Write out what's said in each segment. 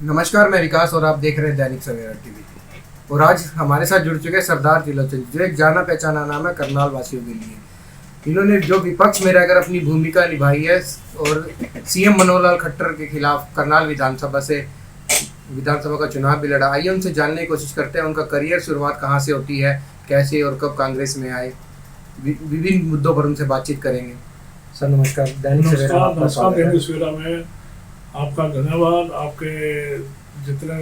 नमस्कार, मैं विकास और आप देख रहे हैं दैनिक सवेरा टीवी। और आज हमारे साथ जुड़ चुके हैं सरदार त्रिलोचन, जो एक जाना पहचाना नाम है करनाल वासियों के लिए। इन्होंने जो विपक्ष में रहकर अपनी भूमिका निभाई है और सीएम मनोहर लाल खट्टर के खिलाफ करनाल विधानसभा का चुनाव भी लड़ा। आइए उनसे जानने की कोशिश करते हैं उनका करियर शुरुआत कहाँ से होती है, कैसे और कब कांग्रेस में आए। विभिन्न मुद्दों पर उनसे बातचीत करेंगे। सर नमस्कार, दैनिक सवेरा में आपका धन्यवाद, आपके जितने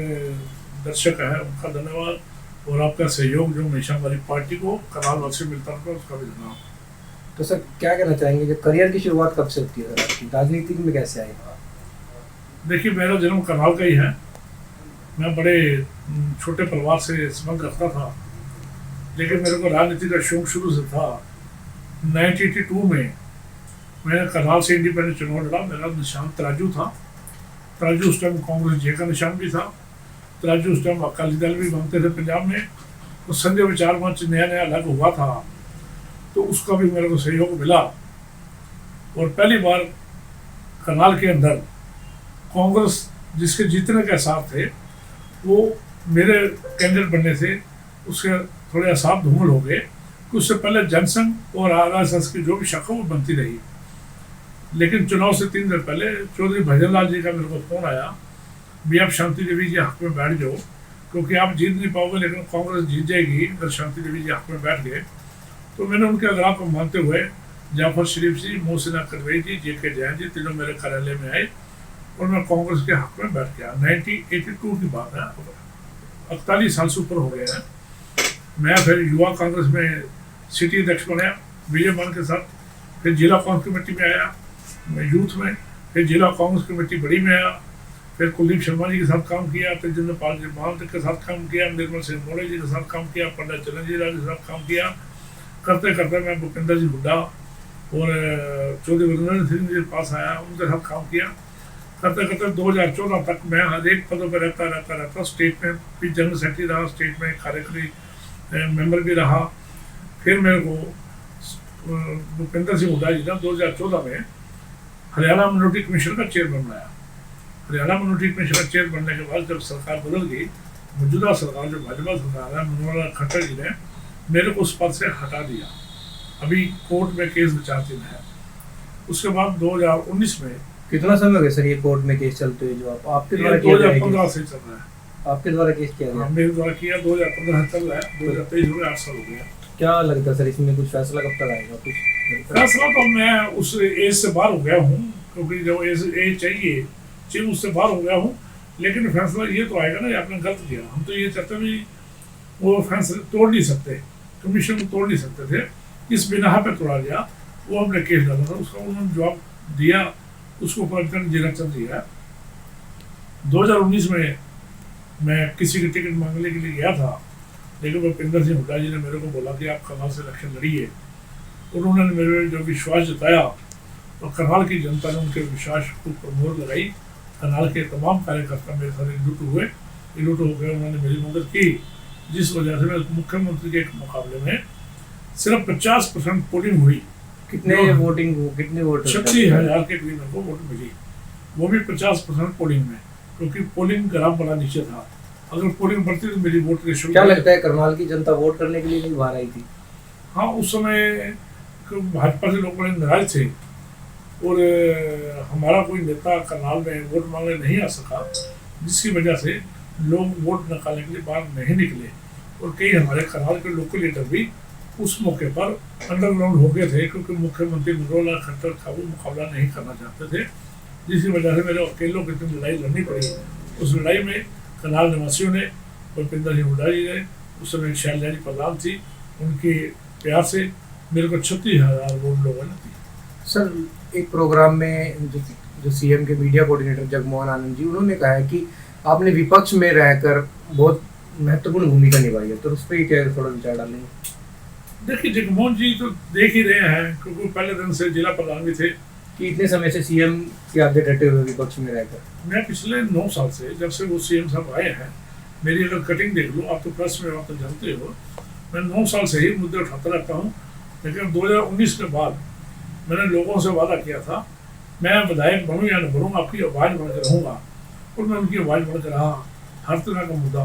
दर्शक हैं उनका धन्यवाद और आपका सहयोग जो हमेशा हमारी पार्टी को करनाल वासी मिलता है उसका भी धन्यवाद। तो सर क्या कहना चाहेंगे कि करियर की शुरुआत कब से होती है सर आपकी, राजनीति में कैसे आई? देखिए, मेरा जन्म करनाल का ही है। मैं बड़े छोटे परिवार से संबंध रखता था, लेकिन मेरे को राजनीति का शौक शुरू से था। 1982 में मैंने करनाल से इंडिपेंडेंट चुनाव लड़ा। मेरा निशान तराजू था। तराजू उस टाइम कांग्रेस जे का निशान भी था। तराजू उस टाइम अकाली दल भी बनते थे पंजाब में। तो संजय विचार मंच नया नया अलग हुआ था, तो उसका भी मेरे को सहयोग मिला। और पहली बार करनाल के अंदर कांग्रेस जिसके जीतने के आसार थे, वो मेरे कैंडिडेट बनने से उसके थोड़े आसार धूमिल हो गए कि उससे पहले जनसंघ और आरएसएस की जो भी शाखा वो बनती रही। लेकिन चुनाव से 3 दिन पहले चौधरी भजन लाल जी का मेरे को फोन आया, भी आप शांति देवी जी हक में बैठ जाओ, क्योंकि आप जीत नहीं पाओगे लेकिन कांग्रेस जीत जाएगी अगर शांति देवी जी हक में बैठ गए। तो मैंने उनके आग्रह को मानते हुए जाफर शरीफ जी, मोहसिना करवई जी, JK जैन जी तीनों मेरे कार्यालय में आए और मैं कांग्रेस के हक में बैठ गया। 1982 की बात है, 48 साल से ऊपर हो गया है। मैं फिर युवा कांग्रेस में सिटी अध्यक्ष बना विजय मान के साथ, फिर जिला कांग्रेस कमेटी में आया मैं यूथ में, फिर जिला कांग्रेस कमेटी बड़ी में आया, फिर कुलदीप शर्मा जी के साथ काम किया, तेजिंदर पाल जी महंत के साथ काम किया, निर्मल सिंह मोड़े जी के साथ काम किया, पंडित चिरंजीव राज के साथ काम किया। करते करते मैं भूपेंद्र जी हुड्डा और चौधरी वीरेंद्र सिंह जी के पास आया, उनके साथ काम किया। करते करते 2014 तक मैं हर एक पदों पर रहता स्टेट में भी जनरल सेक्रेटरी रहा, स्टेट में कार्यकारी मेंबर भी रहा। फिर मेरे को भूपेंद्र सिंह हुड्डा जी ने 2014 में हरियाणा मिनोरिटी कमीशन का चेयरमैन बनाया। हरियाणा मिनोरिटी कमीशन का चेयर बनने के बाद जब सरकार बदल गई, मौजूदा सरकार जो भाजपा सरकार है, मनोहर लाल खट्टर जी ने मेरे को उस पद से हटा दिया। अभी कोर्ट में केस विचाराधीन है। उसके बाद 2019 में कितना समय हो गया सर ये कोर्ट में केस चलते हुए, जो आपके द्वारा 2015 से चल रहा है। आपके द्वारा केस किया गया? मेरे द्वारा किया 2015 चल रहा है, 2023 हो गया, 8 साल हो गया। क्या लगता है सर इसमें कुछ फैसला कब तक आएगा? कुछ फैसला तो मैं उस एज से बाहर हो गया हूँ, क्योंकि जो एज चाहिए उससे बाहर हो गया हूँ। लेकिन फैसला ये तो आएगा ना, आपने गलत किया। हम तो ये चाहते भी वो फैसले तोड़ नहीं सकते, कमीशन को तोड़ नहीं सकते थे, इस बिना पे तोड़ा गया। वो हमने केस डाला था, उसका उन्होंने जवाब दिया, उसको परिवर्तन जिला चल दिया। 2019 में मैं किसी की टिकट मांगने के लिए गया था, लेकिन भूपेंद्र सिंह हुड्डा जी ने मेरे को बोला कि आप करनाल से इलेक्शन लड़िए। उन्होंने मेरे जो विश्वास जताया और करनाल की जनता ने उनके विश्वास को मोहर लगाई। करनाल के तमाम कार्यकर्ता मेरे साथ इकजुट होकर उन्होंने मेरी मदद की, जिस वजह से मैं मुख्यमंत्री के मुकाबले में सिर्फ 50% पोलिंग हुई। कितने वोट? 36,000 के करीब मेरे को वोट मिली, वो भी 50% पोलिंग में, क्योंकि पोलिंग ग्राम बड़ा नीचे था। अगर पोलिंग बढ़ती तो मेरी वोट रेशो। क्या लगता है करनाल की जनता वोट करने के लिए नहीं बाहर आई थी? हाँ, उस समय भाजपा से लोग बड़े नाराज थे और हमारा कोई नेता करनाल में वोट मांगने नहीं आ सका, जिसकी वजह से लोग वोट निकालने के लिए बाहर नहीं निकले। और कई हमारे करनाल के लोकल लीडर भी उस मौके पर अंडरग्राउंड हो गए थे, क्योंकि मुख्यमंत्री मनोहर लाल खट्टर का वो मुकाबला नहीं करना चाहते थे, जिसकी वजह से मेरे अकेलों की इतनी लड़ाई लड़नी पड़ी। उस लड़ाई में करनाल निवासियों ने, भूपेंद्र सिंह हुड्डा जी ने, उस समय शैलजा जी प्रधान थी, उनके प्यार से मेरे को 36,000 वोट लोगों ने दी। सर एक प्रोग्राम में जो सीएम के मीडिया कोऑर्डिनेटर जगमोहन आनंद जी, उन्होंने कहा है कि आपने विपक्ष में रहकर बहुत महत्वपूर्ण भूमिका निभाई है, तो उस पर क्या थोड़ा विचार डालेंगे? देखिए, जगमोहन जी तो देख ही रहे हैं, क्योंकि पहले दिन से जिला प्रधान भी थे कि इतने समय से सीएम के आगे डटे हुए विपक्ष में रहकर। मैं पिछले 9 साल से, जब से वो सीएम साहब आए हैं, मेरी अगर कटिंग देख लो, आप तो प्रेस में आप तो जानते हो, मैं 9 साल से ही मुद्दे उठाता रहता हूँ। लेकिन 2019 के बाद मैंने लोगों से वादा किया था, मैं विधायक बनूँ या न बनूँ, आपकी आवाज़ बन के रहूँगा। और मैं उनकी आवाज़ बढ़कर रहा। हर तरह का मुद्दा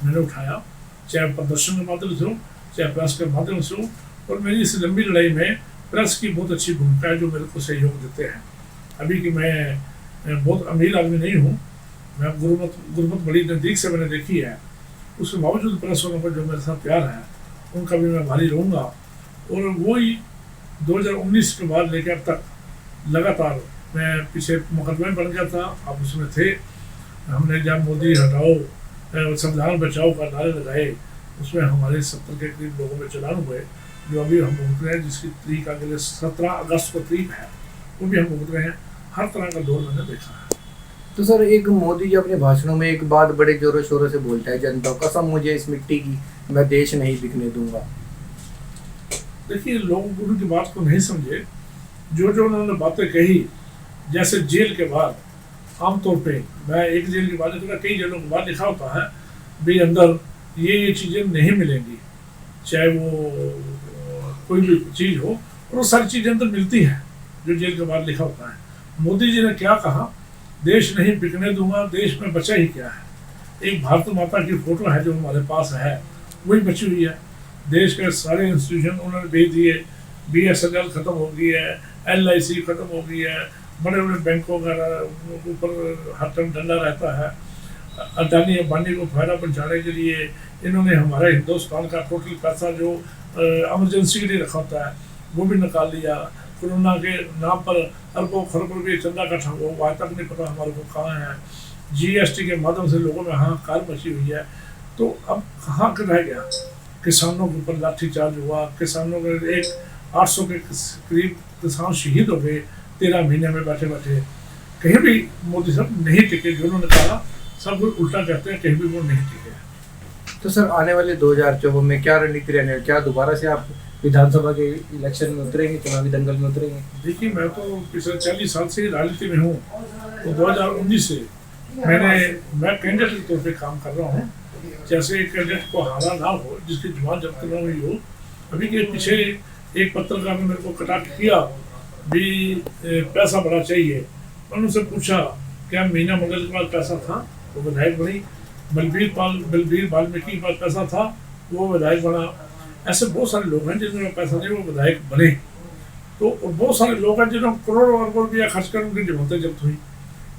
मैंने उठाया, चाहे प्रदर्शन के माध्यम से हो, चाहे प्रेस के माध्यम से हो। और मेरी इस लंबी लड़ाई में प्रेस की बहुत अच्छी भूमिका है, जो मेरे को सहयोग देते हैं। अभी कि मैं बहुत अमीर आदमी नहीं हूँ, मैं गुरबत बड़ी नज़दीक से मैंने देखी है, उसके बावजूद प्रेस वालों का जो मेरे साथ प्यार है उनका भी मैं भारी रहूँगा। और वही 2019 के बाद लेकर अब तक लगातार, मैं पीछे मुकदमे बन गया था, आप उसमें थे। हमने जब मोदी हटाओ संविधान बचाओ का नारे लगाए, उसमें हमारे 70 के करीब लोगों में चलान हुए, जो अभी हम भुगत रहे हैं, जिसकी तारीख अगले 17 अगस्त को तारीख है, वो भी हम भुगत रहे हैं। हर तरह का दौर मैंने देखा है। तो सर, एक मोदी जी अपने भाषणों में एक बात बड़े जोरों शोरों से बोलता है, जनता कसम मुझे इस मिट्टी की, मैं देश नहीं बिकने दूंगा। देखिए, लोग उनकी बात को नहीं समझे। जो जो उन्होंने बातें कही, जैसे जेल के बाद आमतौर पे, मैं एक जेल की बात नहीं, कई जेलों के बाद लिखा होता है भी अंदर ये चीज़ें नहीं मिलेंगी, चाहे वो कोई भी चीज़ हो, और वो सारी चीज़ें अंदर मिलती हैं जो जेल के बाद लिखा होता है। मोदी जी ने क्या कहा, देश नहीं बिकने दूंगा, देश में बचा ही क्या है। एक भारत माता की फोटो है जो हमारे पास है, वही बची हुई है। देश के सारे इंस्टीट्यूशन उन्होंने भेज दिए, BSNL खत्म हो गई है, LIC खत्म हो गई है, बड़े बड़े बैंकों का ऊपर हर टाइम डंडा रहता है। अडानी अंबानी को फायदा पहुँचाने के लिए इन्होंने हमारा हिंदुस्तान का टोटल पैसा जो एमरजेंसी के लिए रखा होता है वो भी निकाल लिया। कोरोना के नाम पर अरबों खरबों रुपये चंदा इकट्ठा हुआ, आज तक नहीं पता हमारे को कहाँ है। GST के माध्यम से लोगों में हाहाकार मची हुई है। तो अब कहाँ रह गया? किसानों के ऊपर लाठीचार्ज हुआ, किसानों के 800 के करीब किसान शहीद हो गए 13 महीने में बैठे बैठे। कहीं भी मोदी साहब नहीं टिके, जो उन्होंने कहा सब कुछ उल्टा कहते हैं, कहीं भी वो नहीं टिके। तो सर, आने वाले 2024 में क्या रणनीति रहने, क्या दोबारा से आप विधानसभा के इलेक्शन में उतरेंगे, चुनावी दंगल में उतरेंगे? देखिए, मैं तो पिछले 40 साल से राजनीति में हूँ, तो 2019 से मैं कैंडिडेट के तौर पे काम कर रहा हूँ। जैसे एक कैंडिडेट को हारा ना हो, जिसकी जुबान जब्त न हुई हो। अभी के पीछे एक पत्रकार ने मेरे को कटाक्ष किया भी पैसा बड़ा चाहिए। मैंने उनसे पूछा क्या मीना मंगल के पास पैसा था, वो विधायक बनी। बलबीर वाल्मीकि के पास पैसा था, वो विधायक बना। ऐसे बहुत सारे लोग हैं जिन्होंने पैसा नहीं, वो विधायक बने। तो बहुत सारे लोग हैं जिन्होंने करोड़ों अरबों रुपया खर्च कर उनकी जमानतें जब्त हुई।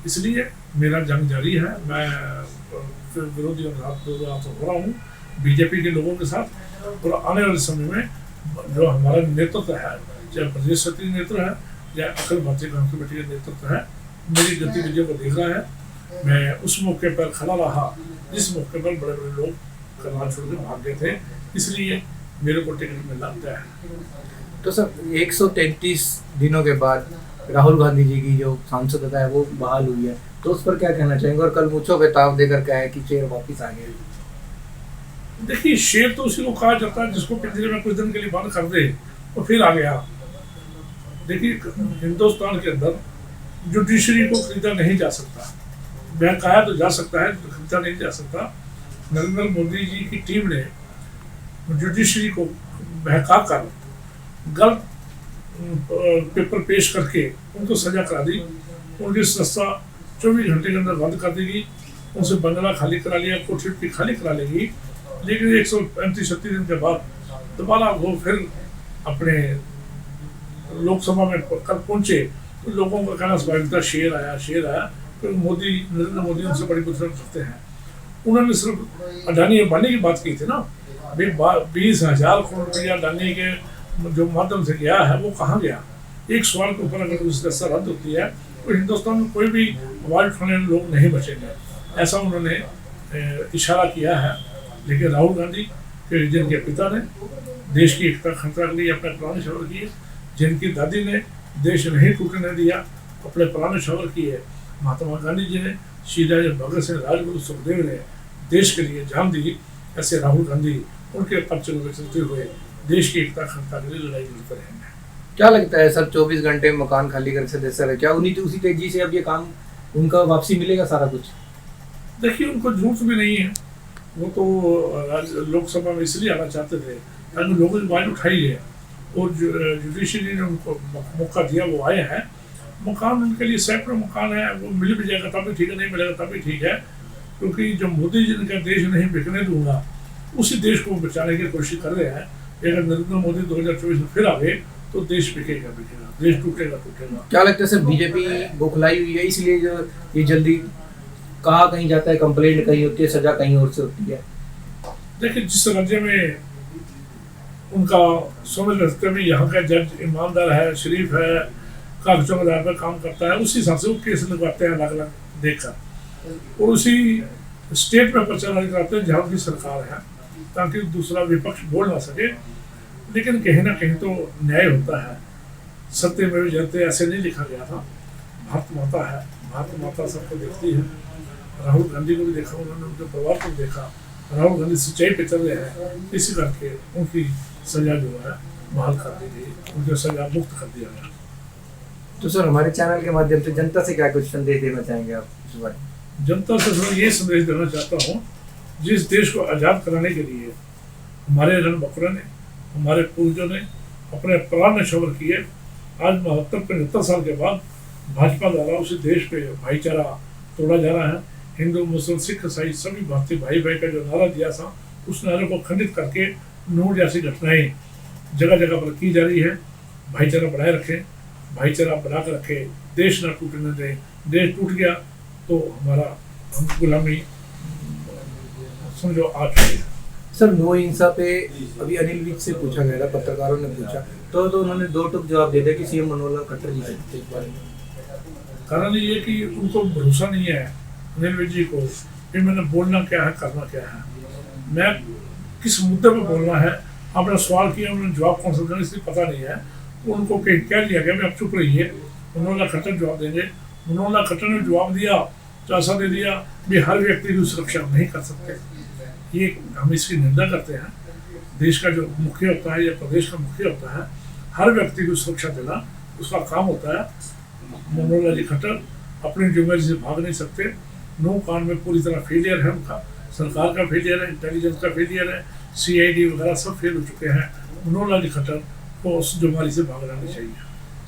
इसलिए मेरा जंग जारी है। मैं विरोधियों के साथ हो रहा हूँ, BJP के लोगों के साथ। और आने वाले समय में जो हमारा नेतृत्व है, चाहे प्रदेश समिति नेतृत्व है या अखिल भारतीय कांग्रेस कमेटी का नेतृत्व है, मेरी गतिविधियों को देख रहा है। मैं उस मौके पर खड़ा रहा जिस मौके पर बड़े बड़े लोग करनाल छोड़ के भाग गए थे, इसलिए मेरे को टिकट मिलना तय है। तो सर, 133 दिनों के बाद राहुल गांधी जी की जो सांसदता है वो बहाल हुई है, तो उस पर क्या कहना चाहेंगे? और कल मूंछों पे ताव देकर कहा है कि शेर वापिस आ गए। देखिए, शेर तो उसी को कहा जाता है जिसको पिंजरे में कुछ दिन के लिए बंद कर दे और फिर आ गया। देखिए, हिंदुस्तान के अंदर जुडिशरी को खरीदा नहीं जा सकता। बहकाया तो जा सकता है, खरीदा नहीं जा सकता। नरेंद्र मोदी जी की टीम ने जुडिशरी को बहका कर गलत पेपर पेश करके उनको सजा करा दी। उनकी संस्था 24 घंटे के अंदर बंद कर दी गई, उनसे बंगला खाली करा लिया, कोठी खाली करा लेगी। लेकिन 135-36 दिन के बाद दोबारा वो फिर अपने लोकसभा में कल पहुंचे तो लोगों का कहना स्वाभाविक था, शेर आया। तो नरेंद्र मोदी उनसे बड़ी बुजर्ग करते हैं। उन्होंने सिर्फ अडानी अंबानी की बात की थी ना, 20,000 करोड़ रुपया अडानी के जो माध्यम से गया है वो कहाँ गया? एक सवाल के ऊपर अगर उसकी असर रद्द होती है तो हिंदुस्तान में कोई भी आवाज उठाने वाले लोग नहीं बचेंगे, ऐसा उन्होंने इशारा किया है। लेकिन राहुल गांधी के जिनके पिता ने देश की एकता अखंडता के लिए अपने प्राण न्यौछावर किए, जिनकी दादी ने देश नहीं टूटने दिया, अपने प्राण न्यौछावर किए, महात्मा गांधी जी ने, शहीद भगत सिंह, राजगुरु सुखदेव ने देश के लिए जान दी, ऐसे राहुल गांधी उनके पर्चों में चलते हुए देश की एकता अखंडता के लिए लड़ाई लड़ते रहेंगे। क्या लगता है सर, 24 घंटे में मकान खाली करके सदस्य रहे, क्या उसी तेजी से अब ये काम उनका वापसी मिलेगा सारा कुछ? देखिए, उनको झूठ भी नहीं है। वो तो लोकसभा में इसलिए आना चाहते थे ताकि लोगों ने आवाज उठाई है और जुडिशरी ने उनको मौका दिया, वो आए हैं। मकान उनके लिए सैकड़ों मकान है, वो मिल भी जाएगा तब भी ठीक है, नहीं मिलेगा तब भी ठीक है, क्योंकि जो मोदी जी ने कहा देश नहीं बिकने दूंगा, उसी देश को बचाने की कोशिश कर रहे हैं। अगर नरेंद्र मोदी 2024 में फिर आ गए तो देश बिकेगा, देश टूटेगा। क्या लगता है सर, बीजेपी बौखलाई हुई है इसलिए जो ये जल्दी कहा कहीं जाता है, कंप्लेंट कहीं होती है, सजा कहीं और से होती है? देखिए, जिस राज्य में उनका समझ रखते में यहाँ का जज ईमानदार है, शरीफ है, कागजों के आधार पर काम करता है, उसी हिसाब से वो केस लगवाते हैं अलग अलग देखकर, और उसी स्टेट में प्रचार कराते हैं जहाँ उनकी सरकार है, ताकि दूसरा विपक्ष बोल ना सके। लेकिन कहीं ना कहीं तो न्याय होता है, सत्य में भी जलते, ऐसे नहीं लिखा गया था। भारत माता है, भारत माता सबको देखती है। राहुल गांधी को भी देखा उन्होंने, उनके परिवार को भी देखा। राहुल गांधी सच्चाई पे चल रहे हैं, इसी करके उनकी सजा जो है बहाल कर दी गई, उनकी सजा मुक्त कर दिया गया। तो सर, हमारे चैनल के माध्यम से जनता से क्या कुछ संदेश देना चाहेंगे आप इस बार? जनता से मैं ये संदेश देना चाहता हूँ, जिस देश को आज़ाद कराने के लिए हमारे रणबंकुरों ने, हमारे पूर्वजों ने अपने प्राण न्यौछावर किए, आज 72-75 साल के बाद भाजपा द्वारा उसी देश पे भाईचारा तोड़ा जा रहा है। हिंदू, मुस्लिम, सिख, ईसाई सभी भारतीय भाई भाई का जो नारा दिया था, उस नारे को खंडित करके नूर जैसी घटनाएं जगह जगह पर की जा रही है। भाईचारा बढ़ाए रखें, भाईचारा बढ़ा कर रखें, देश ना टूटने दें। देश टूट गया तो हमारा हम गुलामी समझो आ चुकी है। सर, नो हिंसा पे अभी अनिल विज से पूछा गया था, पत्रकारों ने पूछा, तो उन्होंने दो टूक जवाब दे दिया कि सीएम मनोहर लाल खट्टर जी सकते हैं। कारण ये कि उनको भरोसा नहीं है अनिल विज जी को कि मैंने बोलना क्या है, करना क्या है, मैं किस मुद्दे पर बोलना है। आपने सवाल किया, उन्होंने जवाब कौन सा देना इसलिए पता नहीं है। उनको कह दिया गया आप चुप रहिए, मनोहर लाल खट्टर जवाब देंगे। मनोहर लाल खट्टर ने जवाब दिया तो ऐसा दे दिया भी हर व्यक्ति की सुरक्षा नहीं कर सकते। ये हम इसकी निंदा करते हैं। देश का जो मुखिया होता है या प्रदेश का मुखिया होता है, हर व्यक्ति को सुरक्षा देना उसका काम होता है। मनोहर लाल जी खट्टर अपनी जिम्मेदारी से भाग नहीं सकते। नो कांड में पूरी तरह फेलियर है उनका, सरकार का फेलियर है, इंटेलिजेंस का फेलियर है, CID वगैरह सब फेल हो चुके हैं। मनोहर लाल जी खट्टर को उस जिम्मेदारी से भाग लेना चाहिए।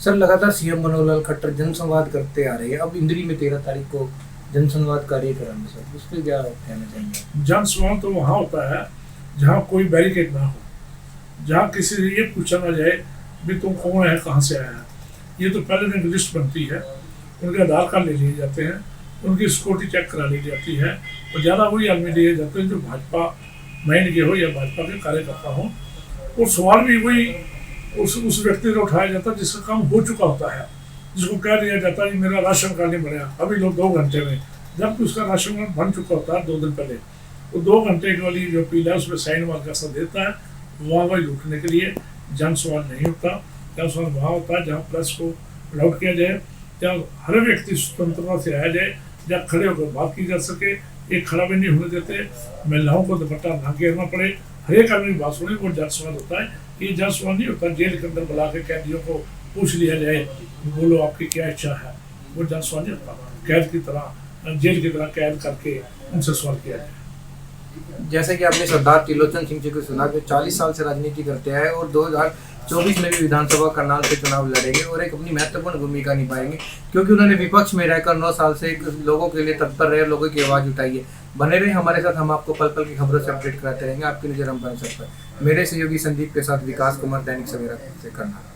सर, लगातार सीएम मनोहर लाल खट्टर जनसंवाद करते आ रहे हैं, अब इंद्री में 13 तारीख को जनसंवाद कार्यक्रम है सर, उस पर क्या कहना चाहेंगे? जनसंवाद तो वहाँ होता है जहाँ कोई बैरिकेड ना हो, जहाँ किसी से ये पूछा ना जाए भी तुम कौन है, कहाँ से आया है। ये तो पहले दिन लिस्ट बनती है, उनके आधार कार्ड ले लिए जाते हैं, उनकी सिक्योरिटी चेक करा ली जाती है, और ज़्यादा वही आदमी लिए जाते हैं जो भाजपा माइंड के हो या भाजपा के कार्यकर्ता हो। और सवाल भी वही उस व्यक्ति से उठाया जाता है जिसका काम हो चुका होता है, जिसको कह दिया जाता है कि मेरा राशन कार्ड नहीं बना अभी लोग 2 घंटे में, जबकि उसका राशन कार्ड बन चुका होता है 2 दिन पहले। वो 2 घंटे वाली जो अपील है उसमें साइन मार का देता है, वहाँ वही लूटने के लिए जनसंवाद नहीं होता। जनसंवाद वहाँ होता है जहाँ प्रेस को अलाउड किया जाए, जहाँ हर व्यक्ति स्वतंत्रता से आया जाए, जहाँ खड़े होकर बात की जा सके। एक खड़ा भी नहीं होने देते, महिलाओं को दुपट्टा ना घेरना पड़े, हर एक आदमी बात सुने, वो जनसंवाद होता है। ये जनसंवाद नहीं होता जेल के अंदर बुला के कैदियों को पूछ लिया जाए बोलो आपकी क्या इच्छा है, वो जनसंवाद नहीं होता। कैद की तरह, जेल की तरह कैद करके उनसे सवाल किया जाए। जैसे कि आपने सरदार त्रिलोचन सिंह जी को सुना, जो 40 साल से राजनीति करते हैं और 2024 में भी विधानसभा करनाल से चुनाव लड़ेंगे और एक अपनी महत्वपूर्ण भूमिका निभाएंगे, क्योंकि उन्होंने विपक्ष में रहकर 9 साल से लोगों के लिए तत्पर रहे, लोगों की आवाज़ उठाई है। बने रहे हमारे साथ, हम आपको पल पल की खबरों से अपडेट कराते रहेंगे। आपकी नज़र हम बन सकते हैं। मेरे सहयोगी संदीप के साथ विकास कुमार, दैनिक सवेरा से करनाल।